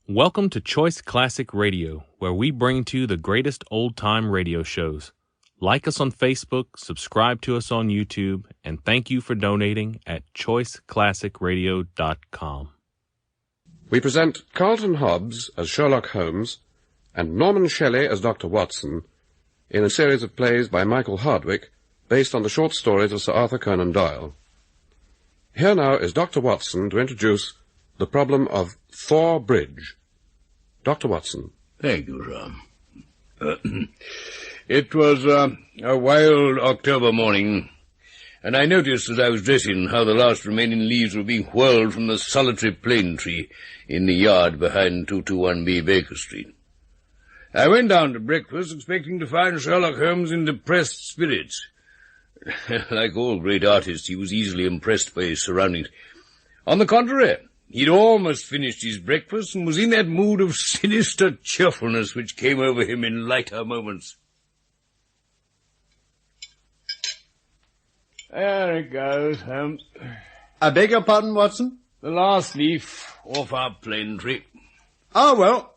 Welcome to Choice Classic Radio, where we bring to you the greatest old-time radio shows. Like us on Facebook, subscribe to us on YouTube, and thank you for donating at choiceclassicradio.com. We present Carlton Hobbs as Sherlock Holmes and Norman Shelley as Dr. Watson in a series of plays by Michael Hardwick based on the short stories of Sir Arthur Conan Doyle. Here now is Dr. Watson to introduce the problem of Thor Bridge. Dr. Watson. Thank you, sir. It was a wild October morning, and I noticed as I was dressing how the last remaining leaves were being whirled from the solitary plane tree in the yard behind 221B Baker Street. I went down to breakfast expecting to find Sherlock Holmes in depressed spirits. Like all great artists, he was easily impressed by his surroundings. On the contrary, he'd almost finished his breakfast and was in that mood of sinister cheerfulness which came over him in lighter moments. There it goes, Holmes. I beg your pardon, Watson? The last leaf off our plane tree. Ah, well,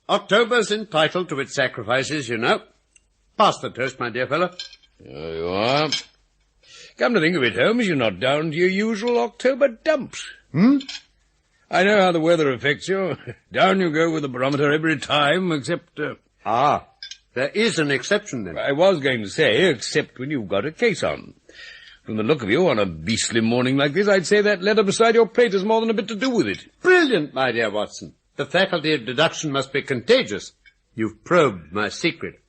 October's entitled to its sacrifices, you know. Pass the toast, my dear fellow. There you are. Come to think of it, Holmes, you're not down to your usual October dumps. I know how the weather affects you. Down you go with the barometer every time, except... there is an exception, then. I was going to say, except when you've got a case on. From the look of you on a beastly morning like this, I'd say that letter beside your plate has more than a bit to do with it. Brilliant, my dear Watson. The faculty of deduction must be contagious. You've probed my secret.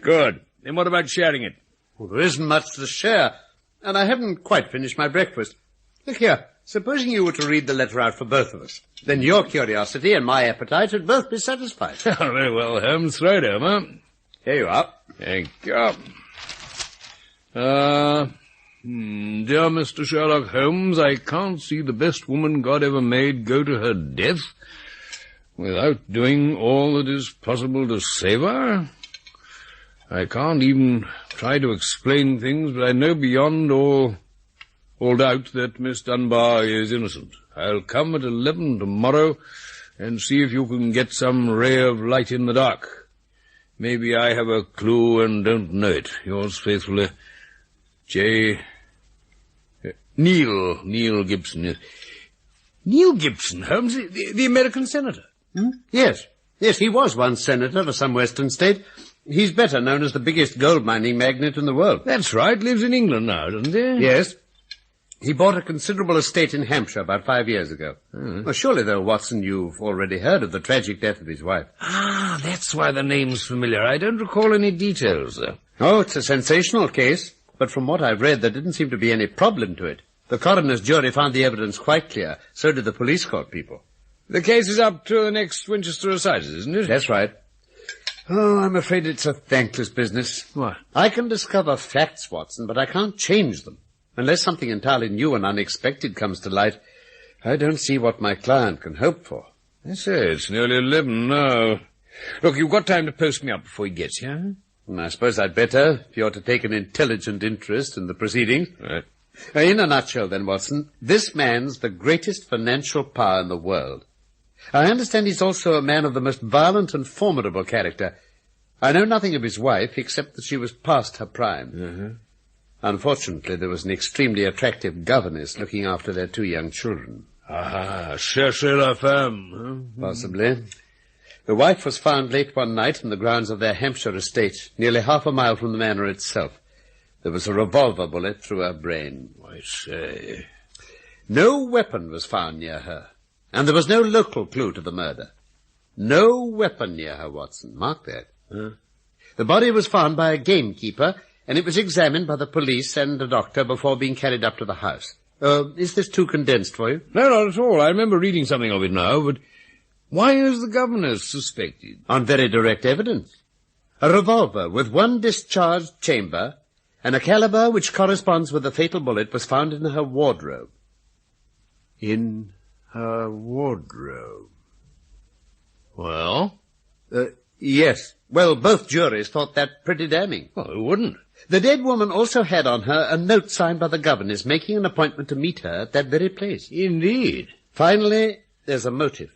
Good. Then what about sharing it? Well, there isn't much to share, and I haven't quite finished my breakfast. Look here, supposing you were to read the letter out for both of us. Then your curiosity and my appetite would both be satisfied. Very well, Holmes. Throw it over. Here you are. Thank you. Dear Mr. Sherlock Holmes, I can't see the best woman God ever made go to her death without doing all that is possible to save her. I can't even try to explain things, but I know beyond all doubt that Miss Dunbar is innocent. I'll come at 11 tomorrow and see if you can get some ray of light in the dark. Maybe I have a clue and don't know it. Yours faithfully, Neil Gibson. Neil Gibson, Holmes, the American senator? Yes, he was once senator for some western state. He's better known as the biggest gold mining magnate in the world. That's right, lives in England now, doesn't he? Yes. He bought a considerable estate in Hampshire about 5 years ago. Well, surely, though, Watson, you've already heard of the tragic death of his wife. Ah, that's why the name's familiar. I don't recall any details, though. Oh, it's a sensational case, but from what I've read, there didn't seem to be any problem to it. The coroner's jury found the evidence quite clear. So did the police court people. The case is up to the next Winchester Assizes, isn't it? That's right. Oh, I'm afraid it's a thankless business. What? I can discover facts, Watson, but I can't change them. Unless something entirely new and unexpected comes to light, I don't see what my client can hope for. I say, it's nearly 11 now. Look, you've got time to post me up before he gets here. I suppose I'd better, if you're to take an intelligent interest in the proceedings. Right. In a nutshell, then, Watson, this man's the greatest financial power in the world. I understand he's also a man of the most violent and formidable character. I know nothing of his wife, except that she was past her prime. Unfortunately, there was an extremely attractive governess looking after their 2 young children. Cherchez la femme. Possibly. The wife was found late one night in the grounds of their Hampshire estate, nearly half a mile from the manor itself. There was a revolver bullet through her brain. I say. No weapon was found near her, and there was no local clue to the murder. No weapon near her, Watson. Mark that. The body was found by a gamekeeper, and it was examined by the police and a doctor before being carried up to the house. Is this too condensed for you? No, not at all. I remember reading something of it now, but why is the governess suspected? On very direct evidence. A revolver with one discharged chamber and a caliber which corresponds with the fatal bullet was found in her wardrobe. In her wardrobe? Well? Yes. Well, both juries thought that pretty damning. Well, who wouldn't? The dead woman also had on her a note signed by the governess making an appointment to meet her at that very place. Indeed. Finally, there's a motive.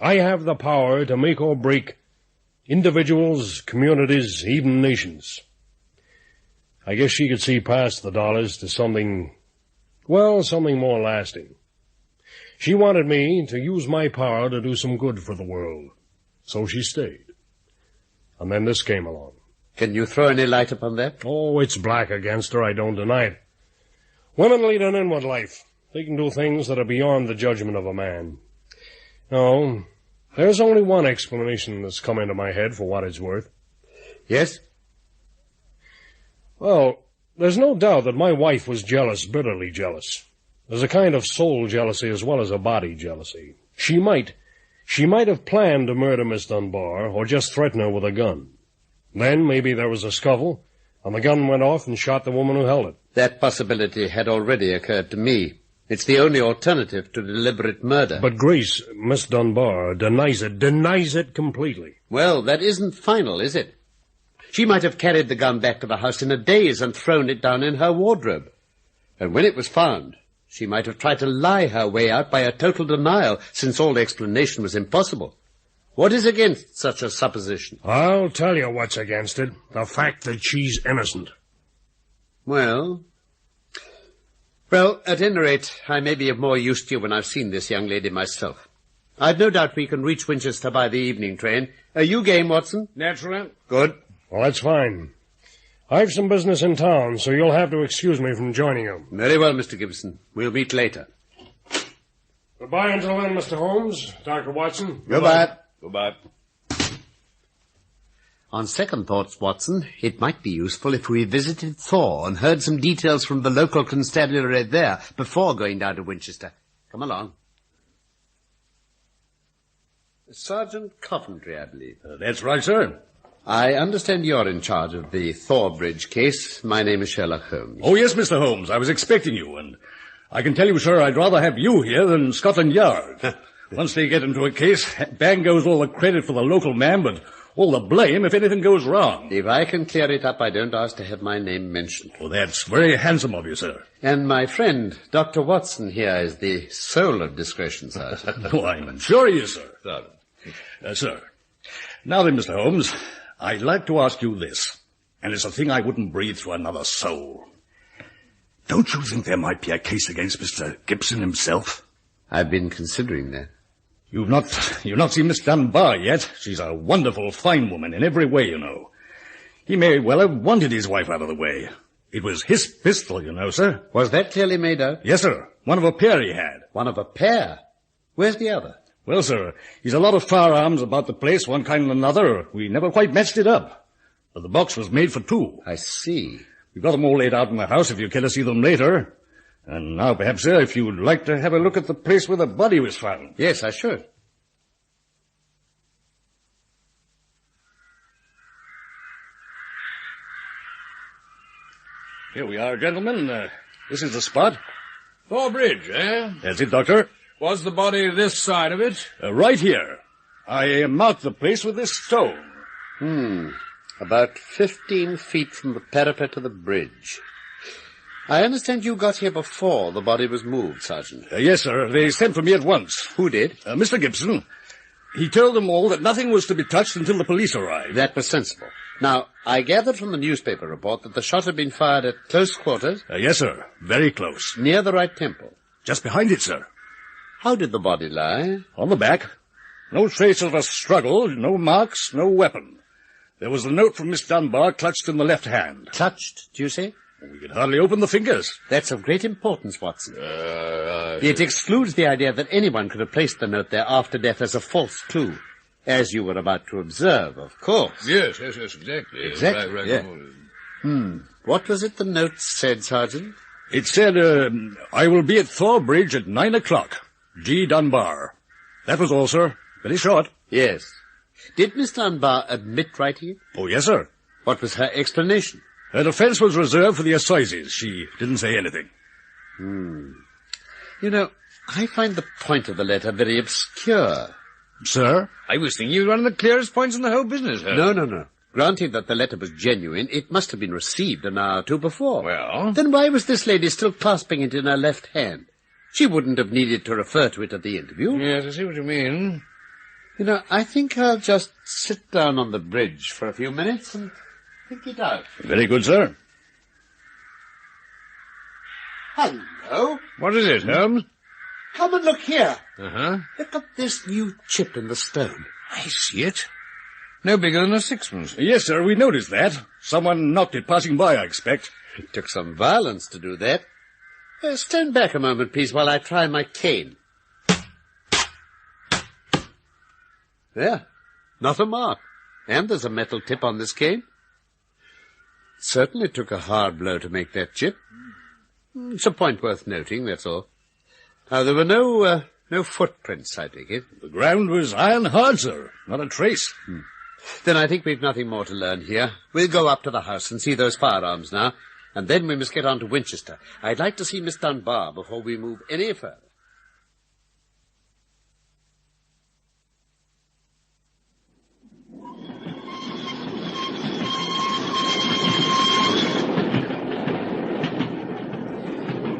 I have the power to make or break individuals, communities, even nations. I guess she could see past the dollars to something more lasting. She wanted me to use my power to do some good for the world. So she stayed. And then this came along. Can you throw any light upon that? Oh, it's black against her, I don't deny it. Women lead an inward life. They can do things that are beyond the judgment of a man. No, there's only one explanation that's come into my head for what it's worth. Yes? Well, there's no doubt that my wife was jealous, bitterly jealous. There's a kind of soul jealousy as well as a body jealousy. She might have planned to murder Miss Dunbar or just threaten her with a gun. Then maybe there was a scuffle, and the gun went off and shot the woman who held it. That possibility had already occurred to me. It's the only alternative to deliberate murder. But Grace, Miss Dunbar, denies it completely. Well, that isn't final, is it? She might have carried the gun back to the house in a daze and thrown it down in her wardrobe. And when it was found, she might have tried to lie her way out by a total denial, since all explanation was impossible. What is against such a supposition? I'll tell you what's against it. The fact that she's innocent. Well, at any rate, I may be of more use to you when I've seen this young lady myself. I've no doubt we can reach Winchester by the evening train. Are you game, Watson? Naturally. Good. Well, that's fine. I've some business in town, so you'll have to excuse me from joining you. Very well, Mr. Gibson. We'll meet later. Goodbye until then, Mr. Holmes, Dr. Watson. Goodbye. Goodbye. On second thoughts, Watson, it might be useful if we visited Thor and heard some details from the local constabulary there before going down to Winchester. Come along. Sergeant Coventry, I believe. That's right, sir. I understand you're in charge of the Thor Bridge case. My name is Sherlock Holmes. Oh, yes, Mr. Holmes. I was expecting you, and I can tell you, sir, I'd rather have you here than Scotland Yard. Once they get into a case, bang goes all the credit for the local man, but all the blame if anything goes wrong. If I can clear it up, I don't ask to have my name mentioned. Oh, that's very handsome of you, sir. And my friend, Dr. Watson here, is the soul of discretion, Sergeant. Oh, I'm sure he is, sir. Sir. Now then, Mr. Holmes, I'd like to ask you this, and it's a thing I wouldn't breathe through another soul. Don't you think there might be a case against Mr. Gibson himself? I've been considering that. You've not seen Miss Dunbar yet. She's a wonderful, fine woman in every way, you know. He may well have wanted his wife out of the way. It was his pistol, you know, sir. Was that clearly made out? Yes, sir. One of a pair he had. One of a pair? Where's the other? Well, sir, he's a lot of firearms about the place, one kind and another. We never quite matched it up. But the box was made for two. I see. We've got them all laid out in the house if you care to see them later. And now, perhaps, sir, if you'd like to have a look at the place where the body was found. Yes, I should. Here we are, gentlemen. This is the spot. Thor Bridge, eh? That's it, Doctor. Was the body this side of it? Right here. I marked the place with this stone. About 15 feet from the parapet of the bridge. I understand you got here before the body was moved, Sergeant. Yes, sir. They sent for me at once. Who did? Mr. Gibson. He told them all that nothing was to be touched until the police arrived. That was sensible. Now, I gathered from the newspaper report that the shot had been fired at close quarters. Yes, sir. Very close. Near the right temple. Just behind it, sir. How did the body lie? On the back. No trace of a struggle, no marks, no weapon. There was a note from Miss Dunbar clutched in the left hand. Clutched, do you say? We could hardly open the fingers. That's of great importance, Watson. It excludes the idea that anyone could have placed the note there after death as a false clue. As you were about to observe, of course. Yes, exactly. Exactly, Right. What was it the note said, Sergeant? It said, I will be at Thor Bridge at 9 o'clock. G. Dunbar. That was all, sir. Very short. Yes. Did Miss Dunbar admit writing it? Oh, yes, sir. What was her explanation? Her defense was reserved for the assizes. She didn't say anything. You know, I find the point of the letter very obscure. Sir? I was thinking you were one of the clearest points in the whole business, huh? No. Granting that the letter was genuine, it must have been received an hour or two before. Well? Then why was this lady still clasping it in her left hand? She wouldn't have needed to refer to it at the interview. Yes, I see what you mean. You know, I think I'll just sit down on the bridge for a few minutes and think it out. Very good, sir. Hello. What is it, Holmes? Come and look here. Uh-huh. Look at this new chip in the stone. I see it. No bigger than a sixpence. Yes, sir, we noticed that. Someone knocked it passing by, I expect. It took some violence to do that. Stand back a moment, please, while I try my cane. There. Not a mark. And there's a metal tip on this cane. It certainly took a hard blow to make that chip. It's a point worth noting, that's all. Now, there were no footprints, I take it. The ground was iron hard, sir. Not a trace. Then I think we've nothing more to learn here. We'll go up to the house and see those firearms now, and then we must get on to Winchester. I'd like to see Miss Dunbar before we move any further.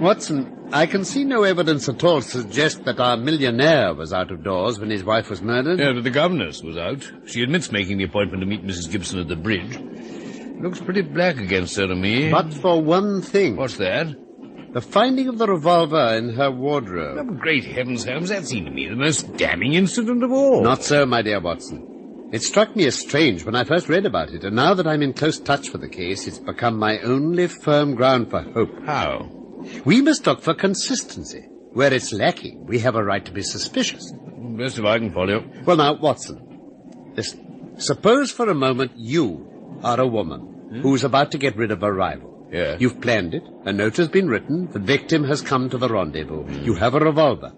Watson, I can see no evidence at all to suggest that our millionaire was out of doors when his wife was murdered. Yeah, but the governess was out. She admits making the appointment to meet Mrs. Gibson at the bridge. Looks pretty black against her to me. But for one thing. What's that? The finding of the revolver in her wardrobe. Oh, great heavens, Holmes, that seemed to me the most damning incident of all. Not so, my dear Watson. It struck me as strange when I first read about it, and now that I'm in close touch with the case, it's become my only firm ground for hope. How? We must look for consistency. Where it's lacking, we have a right to be suspicious. Best if I can follow you. Well, now, Watson, listen. Suppose for a moment you are a woman who's about to get rid of a rival. Yeah. You've planned it. A note has been written. The victim has come to the rendezvous. You have a revolver.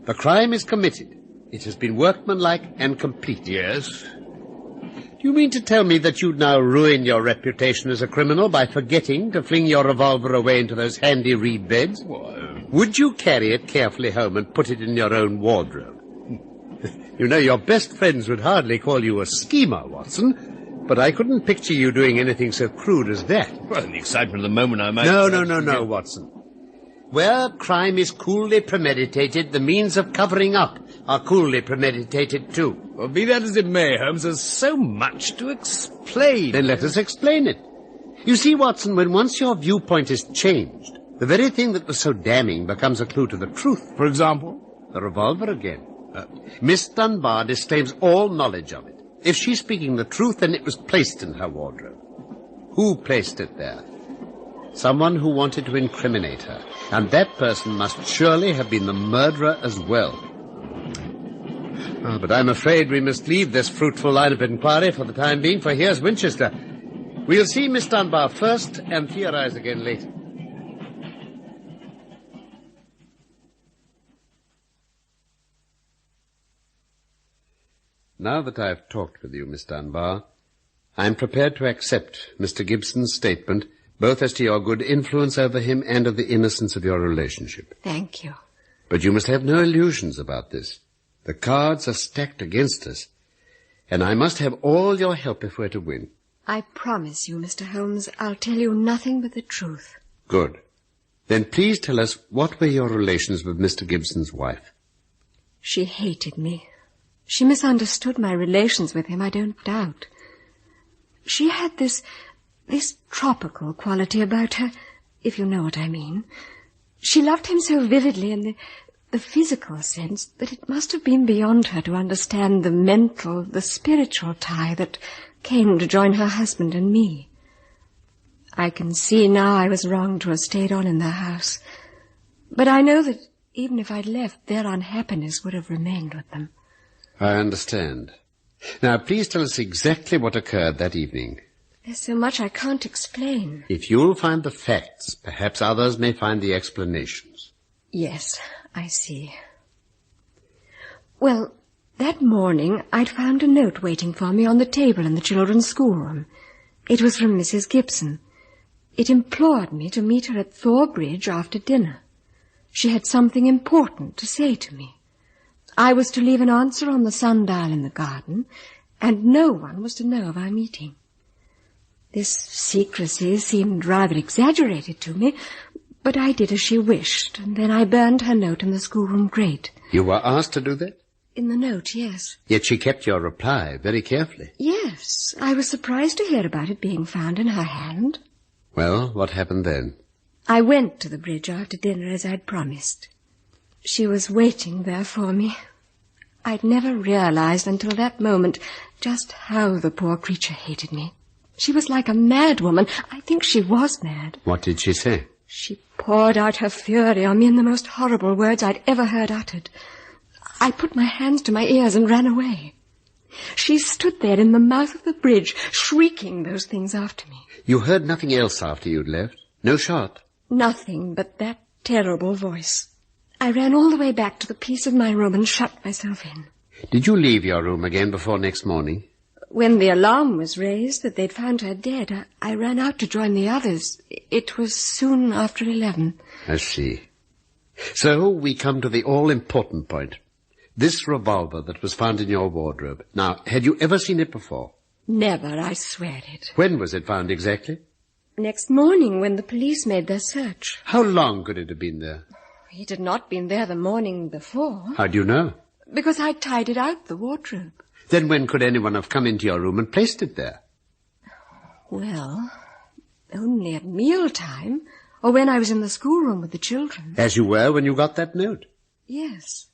The crime is committed. It has been workmanlike and complete. Yes. Do you mean to tell me that you'd now ruin your reputation as a criminal by forgetting to fling your revolver away into those handy reed beds? Why? Would you carry it carefully home and put it in your own wardrobe? You know, your best friends would hardly call you a schemer, Watson, but I couldn't picture you doing anything so crude as that. Well, in the excitement of the moment, I might... No, Watson. Where crime is coolly premeditated, the means of covering up are coolly premeditated too. Well, be that as it may, Holmes, there's so much to explain. Then let us explain it. You see, Watson, when once your viewpoint is changed, the very thing that was so damning becomes a clue to the truth. For example? The revolver again. Miss Dunbar disclaims all knowledge of it. If she's speaking the truth, then it was placed in her wardrobe. Who placed it there? Someone who wanted to incriminate her. And that person must surely have been the murderer as well. But I'm afraid we must leave this fruitful line of inquiry for the time being, for here's Winchester. We'll see Miss Dunbar first and theorize again later. Now that I've talked with you, Miss Dunbar, I'm prepared to accept Mr. Gibson's statement, both as to your good influence over him and of the innocence of your relationship. Thank you. But you must have no illusions about this. The cards are stacked against us, and I must have all your help if we're to win. I promise you, Mr. Holmes, I'll tell you nothing but the truth. Good. Then please tell us what were your relations with Mr. Gibson's wife. She hated me. She misunderstood my relations with him, I don't doubt. She had this tropical quality about her, if you know what I mean. She loved him so vividly in the physical sense that it must have been beyond her to understand the mental, the spiritual tie that came to join her husband and me. I can see now I was wrong to have stayed on in their house. But I know that even if I'd left, their unhappiness would have remained with them. I understand. Now, please tell us exactly what occurred that evening. There's so much I can't explain. If you'll find the facts, perhaps others may find the explanations. Yes, I see. Well, that morning I'd found a note waiting for me on the table in the children's schoolroom. It was from Mrs. Gibson. It implored me to meet her at Thor Bridge after dinner. She had something important to say to me. I was to leave an answer on the sundial in the garden, and no one was to know of our meeting. This secrecy seemed rather exaggerated to me, but I did as she wished, and then I burned her note in the schoolroom grate. You were asked to do that? In the note, yes. Yet she kept your reply very carefully. Yes, I was surprised to hear about it being found in her hand. Well, what happened then? I went to the bridge after dinner as I'd promised. She was waiting there for me. I'd never realized until that moment just how the poor creature hated me. She was like a mad woman. I think she was mad. What did she say? She poured out her fury on me in the most horrible words I'd ever heard uttered. I put my hands to my ears and ran away. She stood there in the mouth of the bridge, shrieking those things after me. You heard nothing else after you'd left? No shot? Nothing but that terrible voice. I ran all the way back to the piece of my room and shut myself in. Did you leave your room again before next morning? When the alarm was raised that they'd found her dead, I ran out to join the others. It was soon after 11. I see. So we come to the all-important point. This revolver that was found in your wardrobe. Now, had you ever seen it before? Never, I swear it. When was it found exactly? Next morning, when the police made their search. How long could it have been there? It had not been there the morning before. How do you know? Because I'd tied it out the wardrobe. Then when could anyone have come into your room and placed it there? Well, only at mealtime, or when I was in the schoolroom with the children. As you were when you got that note? Yes.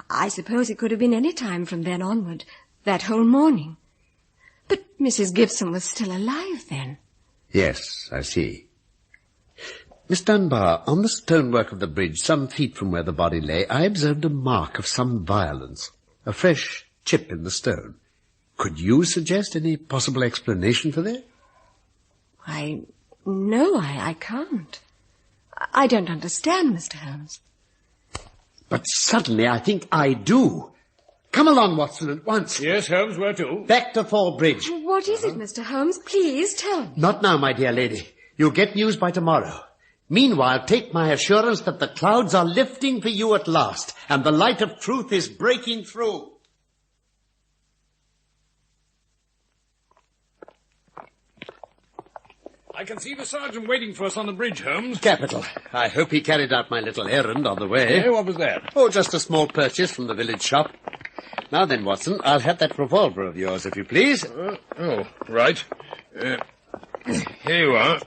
I suppose it could have been any time from then onward, that whole morning. But Mrs. Gibson was still alive then. Yes, I see. Miss Dunbar, on the stonework of the bridge, some feet from where the body lay, I observed a mark of some violence, a fresh chip in the stone. Could you suggest any possible explanation for that? No, I can't. I don't understand, Mr. Holmes. But suddenly I think I do. Come along, Watson, at once. Yes, Holmes, where to? Back to Thor Bridge. What is it, Mr. Holmes? Please tell me. Not now, my dear lady. You'll get news by tomorrow. Meanwhile, take my assurance that the clouds are lifting for you at last, and the light of truth is breaking through. I can see the sergeant waiting for us on the bridge, Holmes. Capital. I hope he carried out my little errand on the way. Hey, what was that? Oh, just a small purchase from the village shop. Now then, Watson, I'll have that revolver of yours, if you please. Right. Here you are.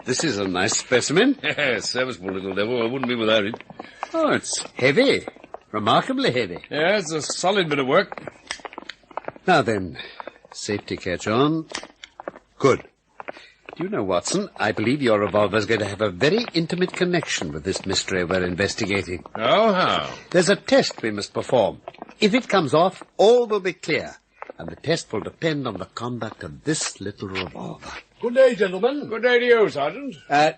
This is a nice specimen. Serviceable little devil. I wouldn't be without it. Oh, it's heavy. Remarkably heavy. Yeah, it's a solid bit of work. Now then, safety catch on. Good. Do you know, Watson, I believe your revolver's going to have a very intimate connection with this mystery we're investigating. Oh, how? There's a test we must perform. If it comes off, all will be clear. And the test will depend on the conduct of this little revolver. Good day, gentlemen. Good day to you, Sergeant.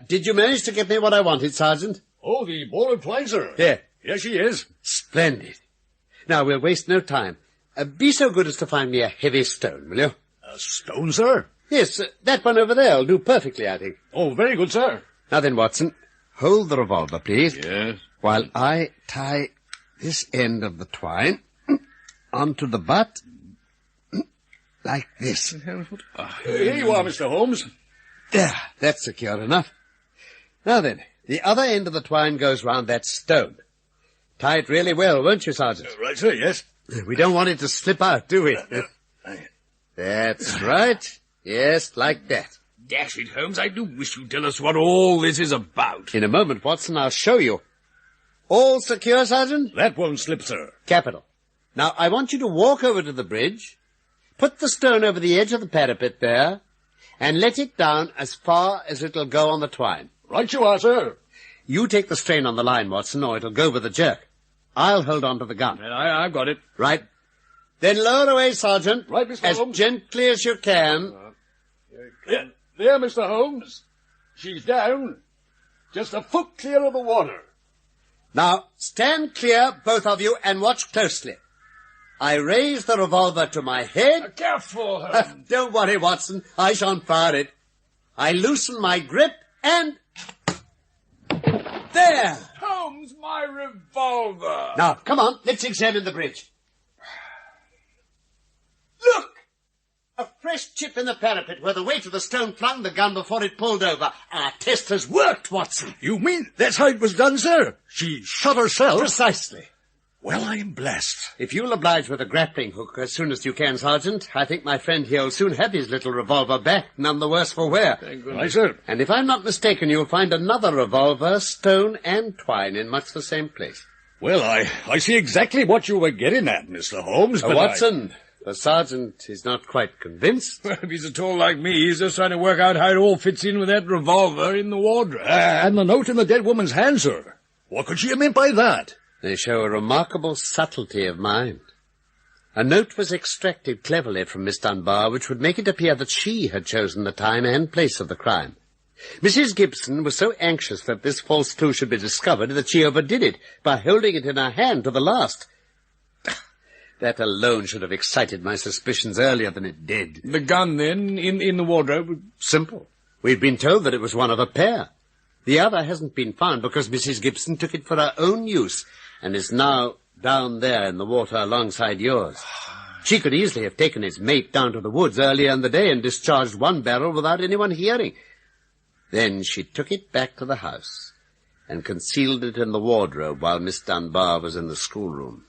Did you manage to get me what I wanted, Sergeant? Oh, the ball and twine, sir. Here. Here she is. Splendid. Now, we'll waste no time. Be so good as to find me a heavy stone, will you? A stone, sir? Yes, that one over there will do perfectly, I think. Oh, very good, sir. Now then, Watson, hold the revolver, please. Yes. While I tie this end of the twine onto the butt like this. Here you are, Mr. Holmes. There, that's secure enough. Now then, the other end of the twine goes round that stone. Tie it really well, won't you, Sergeant? Right, sir, yes. We don't want it to slip out, do we? That's right. Yes, like that. Dash it, Holmes, I do wish you'd tell us what all this is about. In a moment, Watson, I'll show you. All secure, Sergeant? That won't slip, sir. Capital. Now, I want you to walk over to the bridge, put the stone over the edge of the parapet there, and let it down as far as it'll go on the twine. Right you are, sir. You take the strain on the line, Watson, or it'll go with a jerk. I'll hold on to the gun. I've got it. Right. Then lower away, Sergeant. Right, Mr. As Holmes. gently as you can. There, Mr. Holmes. She's down. Just a foot clear of the water. Now, stand clear, both of you, and watch closely. I raise the revolver to my head. Careful, Holmes. Don't worry, Watson. I shan't fire it. I loosen my grip and... There! Holmes, my revolver! Now, come on, let's examine the bridge. Look! A fresh chip in the parapet where the weight of the stone flung the gun before it pulled over. Our test has worked, Watson. You mean that's how it was done, sir? She shot herself? Precisely. Well, I am blessed. If you'll oblige with a grappling hook as soon as you can, Sergeant, I think my friend here will soon have his little revolver back, none the worse for wear. Thank goodness. Aye, sir. And if I'm not mistaken, you'll find another revolver, stone and twine, in much the same place. Well, I see exactly what you were getting at, Mr. Holmes, but Watson, the sergeant is not quite convinced. Well, if he's at all like me, he's just trying to work out how it all fits in with that revolver in the wardrobe. And the note in the dead woman's hand, sir. What could she have meant by that? They show a remarkable subtlety of mind. A note was extracted cleverly from Miss Dunbar, which would make it appear that she had chosen the time and place of the crime. Mrs. Gibson was so anxious that this false clue should be discovered that she overdid it by holding it in her hand to the last. That alone should have excited my suspicions earlier than it did. The gun, then, in the wardrobe? Simple. We've been told that it was one of a pair. The other hasn't been found because Mrs. Gibson took it for her own use and is now down there in the water alongside yours. She could easily have taken its mate down to the woods earlier in the day and discharged one barrel without anyone hearing. Then she took it back to the house and concealed it in the wardrobe while Miss Dunbar was in the schoolroom.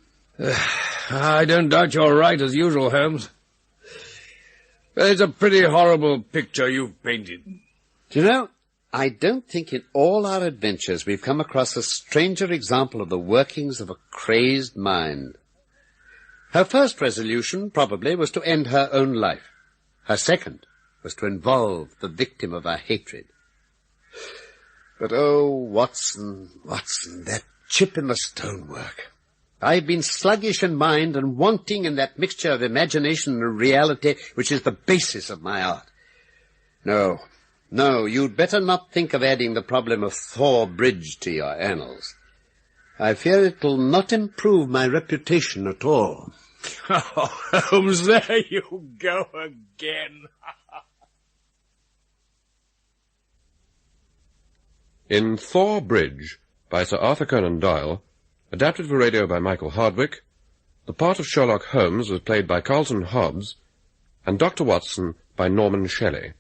I don't doubt you're right, as usual, Holmes. It's a pretty horrible picture you've painted. Do you know, I don't think in all our adventures we've come across a stranger example of the workings of a crazed mind. Her first resolution, probably, was to end her own life. Her second was to involve the victim of her hatred. But, oh, Watson, that chip in the stonework. I've been sluggish in mind and wanting in that mixture of imagination and reality which is the basis of my art. No, you'd better not think of adding the problem of Thor Bridge to your annals. I fear it'll not improve my reputation at all. Oh, Holmes, there you go again. In Thor Bridge, by Sir Arthur Conan Doyle, adapted for radio by Michael Hardwick, the part of Sherlock Holmes was played by Carlton Hobbs, and Dr. Watson by Norman Shelley.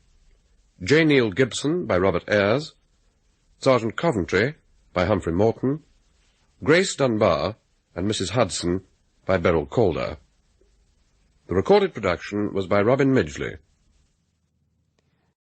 J. Neil Gibson by Robert Ayres, Sergeant Coventry by Humphrey Morton, Grace Dunbar and Mrs. Hudson by Beryl Calder. The recorded production was by Robin Midgley.